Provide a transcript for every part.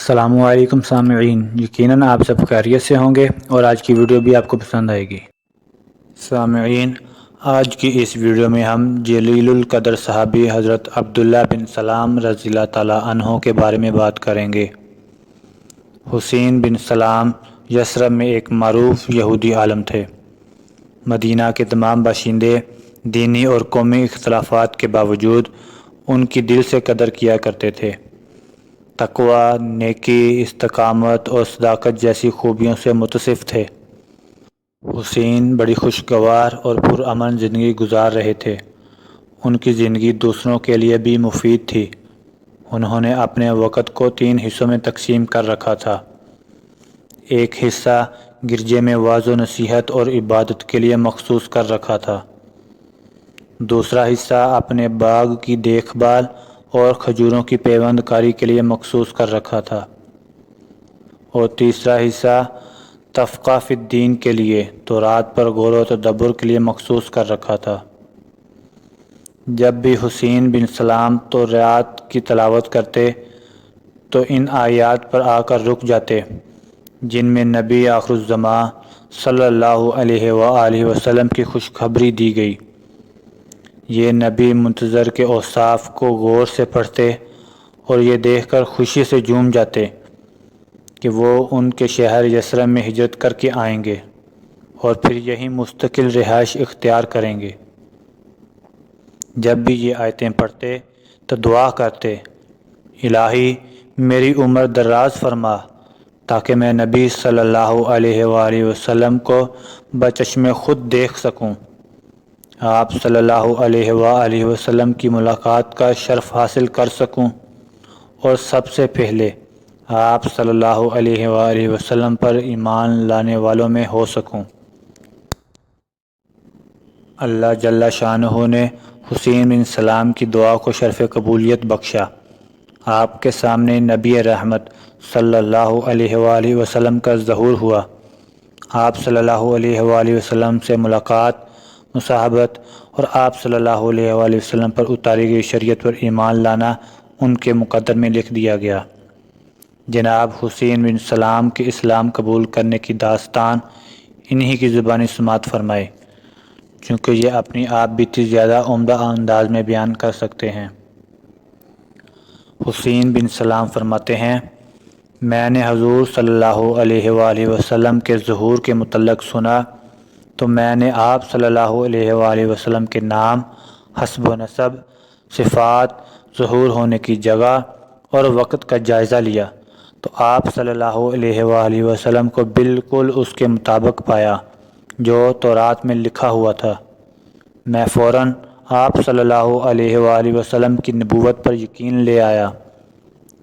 السلام علیکم سامعین، یقیناً آپ سب خیریت سے ہوں گے اور آج کی ویڈیو بھی آپ کو پسند آئے گی۔ سامعین، آج کی اس ویڈیو میں ہم جلیل القدر صحابی حضرت عبداللہ بن سلام رضی اللہ تعالیٰ عنہ کے بارے میں بات کریں گے۔ حسین بن سلام یثرب میں ایک معروف یہودی عالم تھے۔ مدینہ کے تمام باشندے دینی اور قومی اختلافات کے باوجود ان کی دل سے قدر کیا کرتے تھے۔ تقوی، نیکی، استقامت اور صداقت جیسی خوبیوں سے متصف تھے۔ حسین بڑی خوشگوار اور پرامن زندگی گزار رہے تھے۔ ان کی زندگی دوسروں کے لیے بھی مفید تھی۔ انہوں نے اپنے وقت کو 3 حصوں میں تقسیم کر رکھا تھا۔ ایک حصہ گرجے میں وعظ و نصیحت اور عبادت کے لیے مخصوص کر رکھا تھا۔ دوسرا حصہ اپنے باغ کی دیکھ بھال اور کھجوروں کی پیوند کاری کے لیے مخصوص کر رکھا تھا، اور تیسرا حصہ تفقہ فی الدین کے لیے، تورات پر غور و تدبر کے لیے مخصوص کر رکھا تھا۔ جب بھی حسین بن سلام تورات کی تلاوت کرتے تو ان آیات پر آ کر رک جاتے جن میں نبی آخر الزماں صلی اللہ علیہ وآلہ وسلم کی خوشخبری دی گئی۔ یہ نبی منتظر کے اوصاف کو غور سے پڑھتے اور یہ دیکھ کر خوشی سے جھوم جاتے کہ وہ ان کے شہر یثرب میں ہجرت کر کے آئیں گے اور پھر یہیں مستقل رہائش اختیار کریں گے۔ جب بھی یہ آیتیں پڑھتے تو دعا کرتے، الہی میری عمر دراز فرما تاکہ میں نبی صلی اللہ علیہ وآلہ وسلم کو بچشم خود دیکھ سکوں، آپ صلی اللہ علیہ وآلہ وسلم کی ملاقات کا شرف حاصل کر سکوں اور سب سے پہلے آپ صلی اللہ علیہ وآلہ وسلم پر ایمان لانے والوں میں ہو سکوں۔ اللہ جل شانہ نے حسین بن سلام کی دعا کو شرف قبولیت بخشا۔ آپ کے سامنے نبی رحمت صلی اللہ علیہ وآلہ وسلم کا ظہور ہوا۔ آپ صلی اللہ علیہ وآلہ وسلم سے ملاقات، مصاحبت اور آپ صلی اللہ علیہ وآلہ وسلم پر اتاری گئی شریعت پر ایمان لانا ان کے مقدر میں لکھ دیا گیا۔ جناب حسین بن سلام کے اسلام قبول کرنے کی داستان انہی کی زبانی سماعت فرمائے، چونکہ یہ اپنی آپ بیتی زیادہ عمدہ انداز میں بیان کر سکتے ہیں۔ حسین بن سلام فرماتے ہیں، میں نے حضور صلی اللہ علیہ وآلہ وسلم کے ظہور کے متعلق سنا تو میں نے آپ صلی اللہ علیہ وآلہ وسلم کے نام، حسب و نسب، صفات، ظہور ہونے کی جگہ اور وقت کا جائزہ لیا تو آپ صلی اللہ علیہ وآلہ وسلم کو بالکل اس کے مطابق پایا جو تورات میں لکھا ہوا تھا۔ میں فوراً آپ صلی اللہ علیہ وآلہ وسلم کی نبوت پر یقین لے آیا،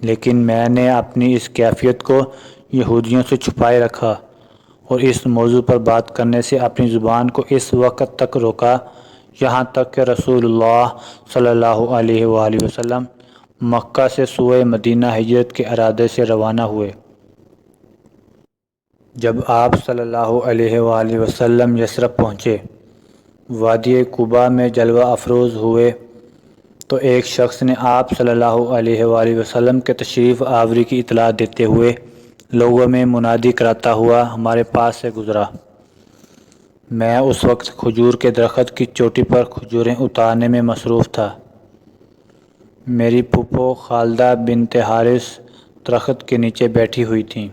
لیکن میں نے اپنی اس کیفیت کو یہودیوں سے چھپائے رکھا اور اس موضوع پر بات کرنے سے اپنی زبان کو اس وقت تک روکا یہاں تک کہ رسول اللہ صلی اللہ علیہ وآلہ وسلم مکہ سے سوئے مدینہ ہجرت کے ارادے سے روانہ ہوئے۔ جب آپ صلی اللہ علیہ وآلہ وسلم یثرب پہنچے، وادی قباء میں جلوہ افروز ہوئے تو ایک شخص نے آپ صلی اللہ علیہ وآلہ وسلم کے تشریف آوری کی اطلاع دیتے ہوئے لوگوں میں منادی کراتا ہوا ہمارے پاس سے گزرا۔ میں اس وقت کھجور کے درخت کی چوٹی پر کھجوریں اتارنے میں مصروف تھا۔ میری پھپھو خالدہ بنت حارث درخت کے نیچے بیٹھی ہوئی تھیں۔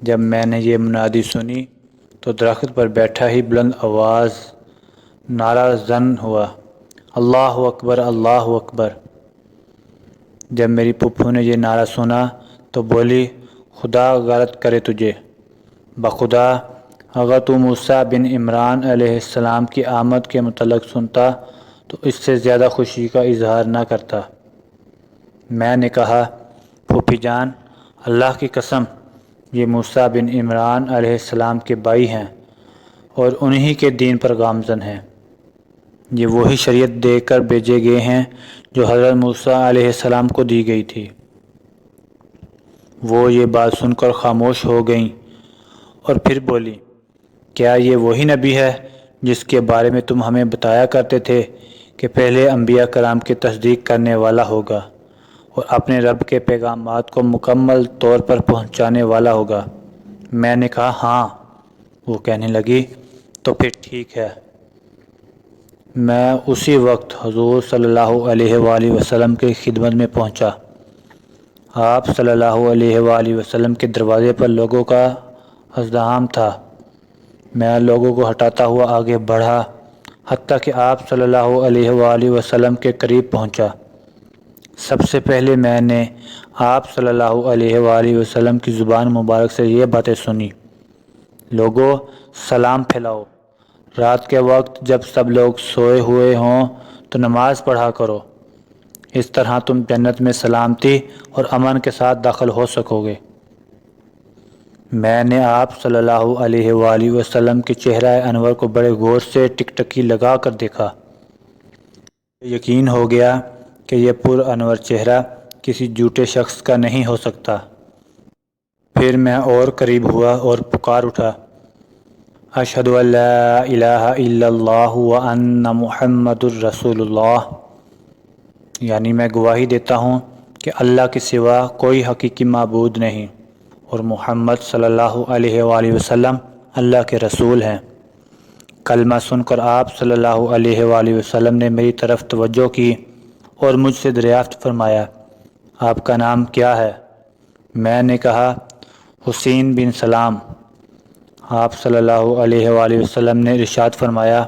جب میں نے یہ منادی سنی تو درخت پر بیٹھا ہی بلند آواز نعرہ زن ہوا، اللہ اکبر، اللہ اکبر۔ جب میری پھپھو نے یہ نعرہ سنا تو بولی، خدا غارت کرے تجھے، بخدا اگر تو موسیٰ بن عمران علیہ السلام کی آمد کے متعلق سنتا تو اس سے زیادہ خوشی کا اظہار نہ کرتا۔ میں نے کہا، پھوپھی جان، اللہ کی قسم، یہ موسیٰ بن عمران علیہ السلام کے بھائی ہیں اور انہی کے دین پر گامزن ہیں۔ یہ وہی شریعت دے کر بھیجے گئے ہیں جو حضرت موسیٰ علیہ السلام کو دی گئی تھی۔ وہ یہ بات سن کر خاموش ہو گئیں اور پھر بولی، کیا یہ وہی نبی ہے جس کے بارے میں تم ہمیں بتایا کرتے تھے کہ پہلے انبیاء کرام کی تصدیق کرنے والا ہوگا اور اپنے رب کے پیغامات کو مکمل طور پر پہنچانے والا ہوگا۔ میں نے کہا ہاں۔ وہ کہنے لگی تو پھر ٹھیک ہے۔ میں اسی وقت حضور صلی اللہ علیہ وآلہ وسلم کی خدمت میں پہنچا۔ آپ صلی اللہ علیہ وآلہ وسلم کے دروازے پر لوگوں کا ازدحام تھا۔ میں لوگوں کو ہٹاتا ہوا آگے بڑھا حتیٰ کہ آپ صلی اللہ علیہ وآلہ وسلم کے قریب پہنچا۔ سب سے پہلے میں نے آپ صلی اللہ علیہ وآلہ وسلم کی زبان مبارک سے یہ باتیں سنی: لوگوں، سلام پھیلاؤ۔ رات کے وقت جب سب لوگ سوئے ہوئے ہوں تو نماز پڑھا کرو، اس طرح تم جنت میں سلامتی اور امن کے ساتھ داخل ہو سکو گے۔ میں نے آپ صلی اللہ علیہ وآلہ وسلم کے چہرہ انور کو بڑے غور سے ٹکٹکی لگا کر دیکھا۔ یقین ہو گیا کہ یہ پر انور چہرہ کسی جھوٹے شخص کا نہیں ہو سکتا۔ پھر میں اور قریب ہوا اور پکار اٹھا: اشہد ان لا الہ الا اللہ وان محمد الرسول اللہ، یعنی میں گواہی دیتا ہوں کہ اللہ کے سوا کوئی حقیقی معبود نہیں اور محمد صلی اللہ علیہ وآلہ وسلم اللہ کے رسول ہیں۔ کلمہ سن کر آپ صلی اللہ علیہ وآلہ وسلم نے میری طرف توجہ کی اور مجھ سے دریافت فرمایا: آپ کا نام کیا ہے؟ میں نے کہا: حسین بن سلام۔ آپ صلی اللہ علیہ وآلہ وسلم نے ارشاد فرمایا: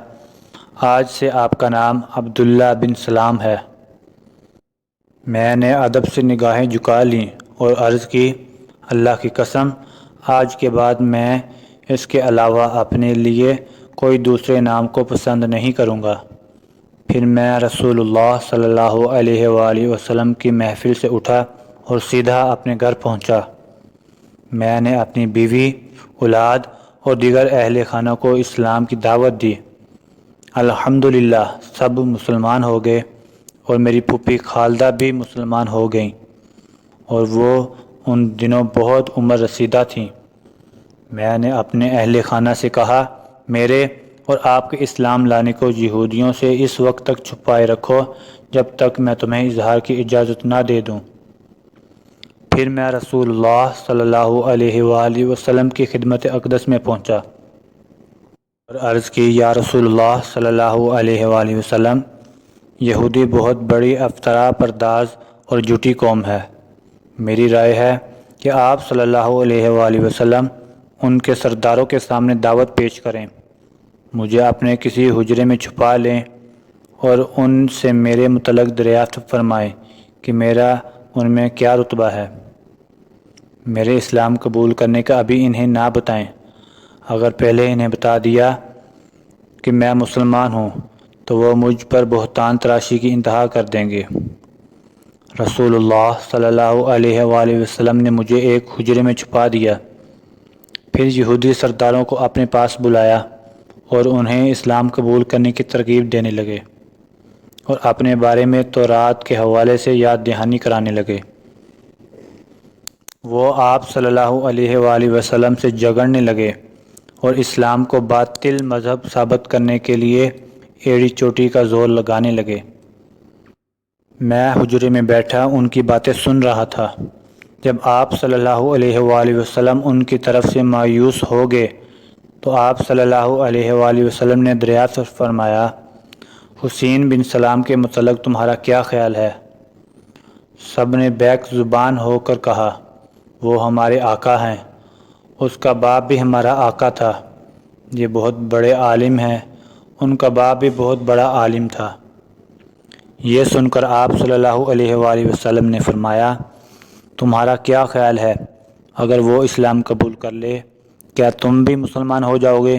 آج سے آپ کا نام عبداللہ بن سلام ہے۔ میں نے ادب سے نگاہیں جھکا لیں اور عرض کی: اللہ کی قسم، آج کے بعد میں اس کے علاوہ اپنے لیے کوئی دوسرے نام کو پسند نہیں کروں گا۔ پھر میں رسول اللہ صلی اللہ علیہ وآلہ وسلم کی محفل سے اٹھا اور سیدھا اپنے گھر پہنچا۔ میں نے اپنی بیوی، اولاد اور دیگر اہل خانہ کو اسلام کی دعوت دی۔ الحمدللہ سب مسلمان ہو گئے اور میری پھوپھی خالدہ بھی مسلمان ہو گئیں، اور وہ ان دنوں بہت عمر رسیدہ تھیں۔ میں نے اپنے اہل خانہ سے کہا: میرے اور آپ کے اسلام لانے کو یہودیوں سے اس وقت تک چھپائے رکھو جب تک میں تمہیں اظہار کی اجازت نہ دے دوں۔ پھر میں رسول اللہ صلی اللہ علیہ وآلہ وسلم کی خدمت اقدس میں پہنچا اور عرض کی: یا رسول اللہ صلی اللہ علیہ وآلہ وسلم، یہودی بہت بڑی افطرا پرداز اور جھوٹی قوم ہے۔ میری رائے ہے کہ آپ صلی اللہ علیہ وآلہ وسلم ان کے سرداروں کے سامنے دعوت پیش کریں، مجھے اپنے کسی حجرے میں چھپا لیں اور ان سے میرے متعلق دریافت فرمائیں کہ میرا ان میں کیا رتبہ ہے۔ میرے اسلام قبول کرنے کا ابھی انہیں نہ بتائیں، اگر پہلے انہیں بتا دیا کہ میں مسلمان ہوں تو وہ مجھ پر بہتان تراشی کی انتہا کر دیں گے۔ رسول اللہ صلی اللہ علیہ وآلہ وسلم نے مجھے ایک حجرے میں چھپا دیا، پھر یہودی سرداروں کو اپنے پاس بلایا اور انہیں اسلام قبول کرنے کی ترغیب دینے لگے اور اپنے بارے میں تورات کے حوالے سے یاد دہانی کرانے لگے۔ وہ آپ صلی اللہ علیہ وآلہ وسلم سے جھگڑنے لگے اور اسلام کو باطل مذہب ثابت کرنے کے لیے ایڑی چوٹی کا زور لگانے لگے۔ میں حجرے میں بیٹھا ان کی باتیں سن رہا تھا۔ جب آپ صلی اللہ علیہ وآلہ وسلم ان کی طرف سے مایوس ہو گئے تو آپ صلی اللہ علیہ وآلہ وسلم نے دریافت فرمایا: حسین بن سلام کے متعلق تمہارا کیا خیال ہے؟ سب نے بیک زبان ہو کر کہا: وہ ہمارے آقا ہیں، اس کا باپ بھی ہمارا آقا تھا، یہ بہت بڑے عالم ہیں، ان کا باپ بھی بہت بڑا عالم تھا۔ یہ سن کر آپ صلی اللہ علیہ وآلہ وسلم نے فرمایا: تمہارا کیا خیال ہے، اگر وہ اسلام قبول کر لے کیا تم بھی مسلمان ہو جاؤ گے؟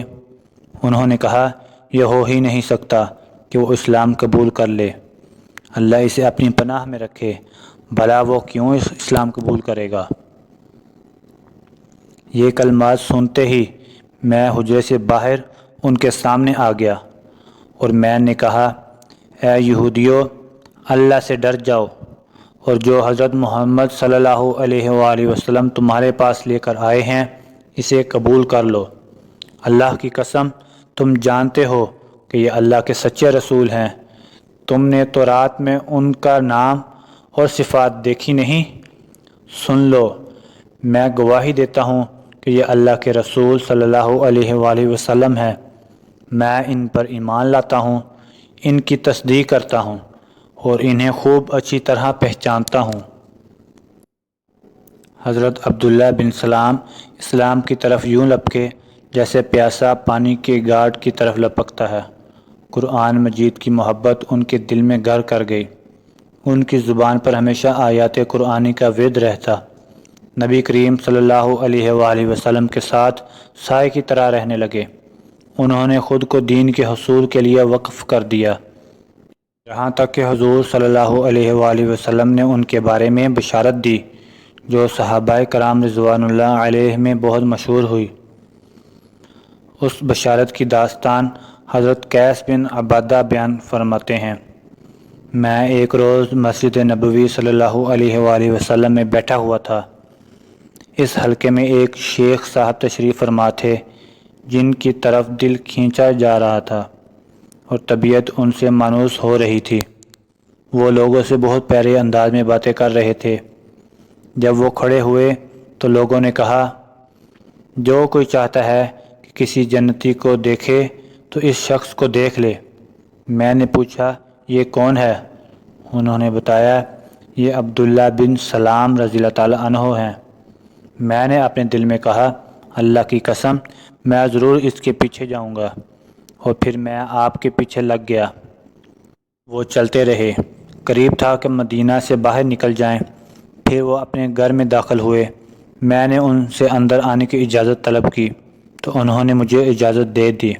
انہوں نے کہا: یہ ہو ہی نہیں سکتا کہ وہ اسلام قبول کر لے، اللہ اسے اپنی پناہ میں رکھے، بھلا وہ کیوں اسلام قبول کرے گا؟ یہ کلمات سنتے ہی میں حجرے سے باہر ان کے سامنے آ گیا اور میں نے کہا: اے یہودیو، اللہ سے ڈر جاؤ اور جو حضرت محمد صلی اللہ علیہ وآلہ وسلم تمہارے پاس لے کر آئے ہیں اسے قبول کر لو۔ اللہ کی قسم، تم جانتے ہو کہ یہ اللہ کے سچے رسول ہیں۔ تم نے تورات میں ان کا نام اور صفات دیکھی نہیں؟ سن لو، میں گواہی دیتا ہوں کہ یہ اللہ کے رسول صلی اللہ علیہ وآلہ وسلم ہے۔ میں ان پر ایمان لاتا ہوں، ان کی تصدیق کرتا ہوں اور انہیں خوب اچھی طرح پہچانتا ہوں۔ حضرت عبداللہ بن سلام اسلام کی طرف یوں لپکے جیسے پیاسا پانی کے گھاٹ کی طرف لپکتا ہے۔ قرآن مجید کی محبت ان کے دل میں گھر کر گئی۔ ان کی زبان پر ہمیشہ آیات قرآنی کا ورد رہتا۔ نبی کریم صلی اللہ علیہ وآلہ وسلم کے ساتھ سائے کی طرح رہنے لگے۔ انہوں نے خود کو دین کے حصول کے لیے وقف کر دیا، یہاں تک کہ حضور صلی اللہ علیہ وآلہ وسلم نے ان کے بارے میں بشارت دی جو صحابہ کرام رضوان اللہ علیہ میں بہت مشہور ہوئی۔ اس بشارت کی داستان حضرت قیس بن عبادہ بیان فرماتے ہیں۔ میں ایک روز مسجد نبوی صلی اللہ علیہ وآلہ وسلم میں بیٹھا ہوا تھا۔ اس حلقے میں ایک شیخ صاحب تشریف فرما تھے جن کی طرف دل کھینچا جا رہا تھا اور طبیعت ان سے مانوس ہو رہی تھی۔ وہ لوگوں سے بہت پیارے انداز میں باتیں کر رہے تھے۔ جب وہ کھڑے ہوئے تو لوگوں نے کہا، جو کوئی چاہتا ہے کہ کسی جنتی کو دیکھے تو اس شخص کو دیکھ لے۔ میں نے پوچھا، یہ کون ہے؟ انہوں نے بتایا، یہ عبداللہ بن سلام رضی اللہ تعالیٰ عنہ ہیں۔ میں نے اپنے دل میں کہا، اللہ کی قسم میں ضرور اس کے پیچھے جاؤں گا، اور پھر میں آپ کے پیچھے لگ گیا۔ وہ چلتے رہے، قریب تھا کہ مدینہ سے باہر نکل جائیں۔ پھر وہ اپنے گھر میں داخل ہوئے۔ میں نے ان سے اندر آنے کی اجازت طلب کی تو انہوں نے مجھے اجازت دے دی۔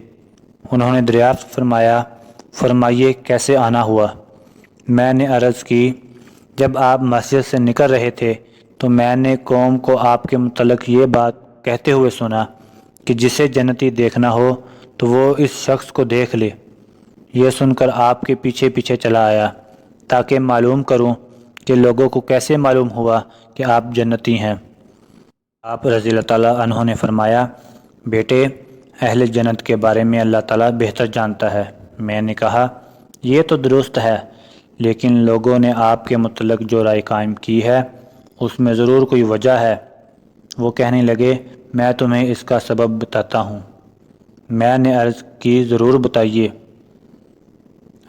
انہوں نے دریافت فرمایا، فرمائیے کیسے آنا ہوا؟ میں نے عرض کی، جب آپ مسجد سے نکل رہے تھے تو میں نے قوم کو آپ کے متعلق یہ بات کہتے ہوئے سنا کہ جسے جنتی دیکھنا ہو تو وہ اس شخص کو دیکھ لے۔ یہ سن کر آپ کے پیچھے پیچھے چلا آیا تاکہ معلوم کروں کہ لوگوں کو کیسے معلوم ہوا کہ آپ جنتی ہیں۔ آپ رضی اللہ تعالیٰ عنہ نے فرمایا، بیٹے، اہل جنت کے بارے میں اللہ تعالیٰ بہتر جانتا ہے۔ میں نے کہا، یہ تو درست ہے، لیکن لوگوں نے آپ کے متعلق جو رائے قائم کی ہے اس میں ضرور کوئی وجہ ہے۔ وہ کہنے لگے، میں تمہیں اس کا سبب بتاتا ہوں۔ میں نے عرض کی، ضرور بتائیے۔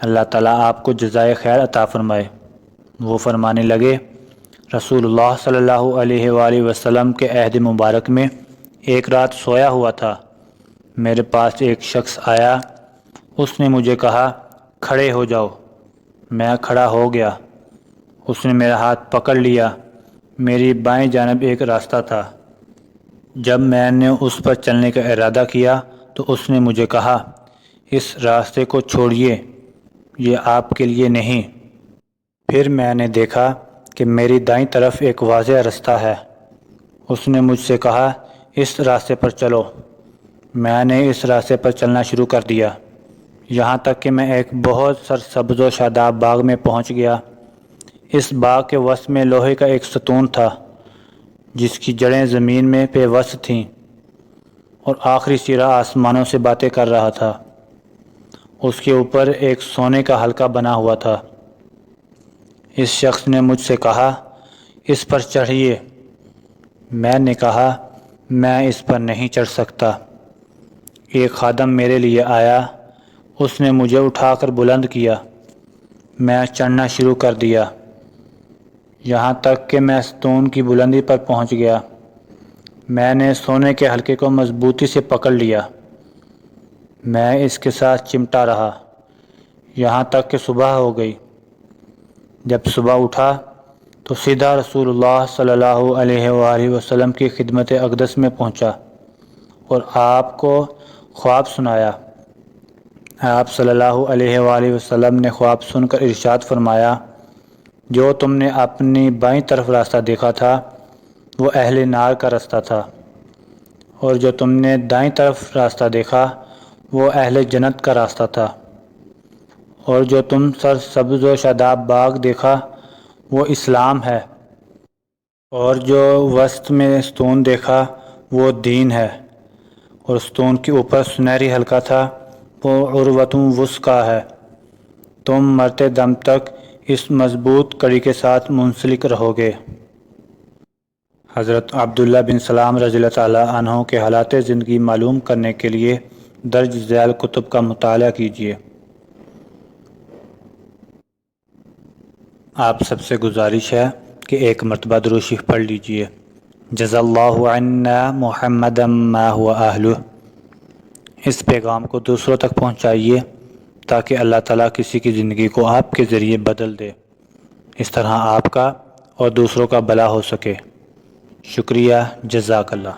اللہ تعالیٰ آپ کو جزائے خیر عطا فرمائے۔ وہ فرمانے لگے، رسول اللہ صلی اللہ علیہ وآلہ وسلم کے عہد مبارک میں ایک رات سویا ہوا تھا۔ میرے پاس ایک شخص آیا، اس نے مجھے کہا، کھڑے ہو جاؤ۔ میں کھڑا ہو گیا۔ اس نے میرا ہاتھ پکڑ لیا۔ میری بائیں جانب ایک راستہ تھا۔ جب میں نے اس پر چلنے کا ارادہ کیا تو اس نے مجھے کہا، اس راستے کو چھوڑیے، یہ آپ کے لیے نہیں۔ پھر میں نے دیکھا کہ میری دائیں طرف ایک واضح راستہ ہے۔ اس نے مجھ سے کہا، اس راستے پر چلو۔ میں نے اس راستے پر چلنا شروع کر دیا، یہاں تک کہ میں ایک بہت سرسبز و شاداب باغ میں پہنچ گیا۔ اس باغ کے وسط میں لوہے کا ایک ستون تھا جس کی جڑیں زمین میں پیوست تھیں اور آخری سرا آسمانوں سے باتیں کر رہا تھا۔ اس کے اوپر ایک سونے کا حلقہ بنا ہوا تھا۔ اس شخص نے مجھ سے کہا، اس پر چڑھیے۔ میں نے کہا، میں اس پر نہیں چڑھ سکتا۔ ایک خادم میرے لیے آیا، اس نے مجھے اٹھا کر بلند کیا۔ میں چڑھنا شروع کر دیا، یہاں تک کہ میں ستون کی بلندی پر پہنچ گیا۔ میں نے سونے کے حلقے کو مضبوطی سے پکڑ لیا۔ میں اس کے ساتھ چمٹا رہا یہاں تک کہ صبح ہو گئی۔ جب صبح اٹھا تو سیدھا رسول اللہ صلی اللہ علیہ وآلہ وسلم کی خدمت اقدس میں پہنچا اور آپ کو خواب سنایا۔ آپ صلی اللہ علیہ وآلہ وسلم نے خواب سن کر ارشاد فرمایا، جو تم نے اپنی بائیں طرف راستہ دیکھا تھا وہ اہل نار کا راستہ تھا، اور جو تم نے دائیں طرف راستہ دیکھا وہ اہل جنت کا راستہ تھا، اور جو تم سرسبز و شاداب باغ دیکھا وہ اسلام ہے، اور جو وسط میں ستون دیکھا وہ دین ہے، اور ستون کے اوپر سنہری حلقہ تھا وہ عروۃ وثقیٰ ہے۔ تم مرتے دم تک اس مضبوط کڑی کے ساتھ منسلک رہو گے۔ حضرت عبداللہ بن سلام رضی اللہ تعالیٰ عنہ کے حالات زندگی معلوم کرنے کے لیے درج ذیل کتب کا مطالعہ کیجیے۔ آپ سب سے گزارش ہے کہ ایک مرتبہ درود شریف پڑھ لیجیے۔ جزا اللہ عنا محمدا ما هو اہلہ۔ اس پیغام کو دوسروں تک پہنچائیے تاکہ اللہ تعالیٰ کسی کی زندگی کو آپ کے ذریعے بدل دے، اس طرح آپ کا اور دوسروں کا بھلا ہو سکے۔ شکریہ، جزاک اللہ۔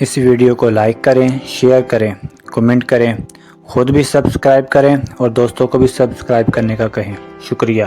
اس ویڈیو کو لائک کریں، شیئر کریں، کمنٹ کریں، خود بھی سبسکرائب کریں اور دوستوں کو بھی سبسکرائب کرنے کا کہیں۔ شکریہ۔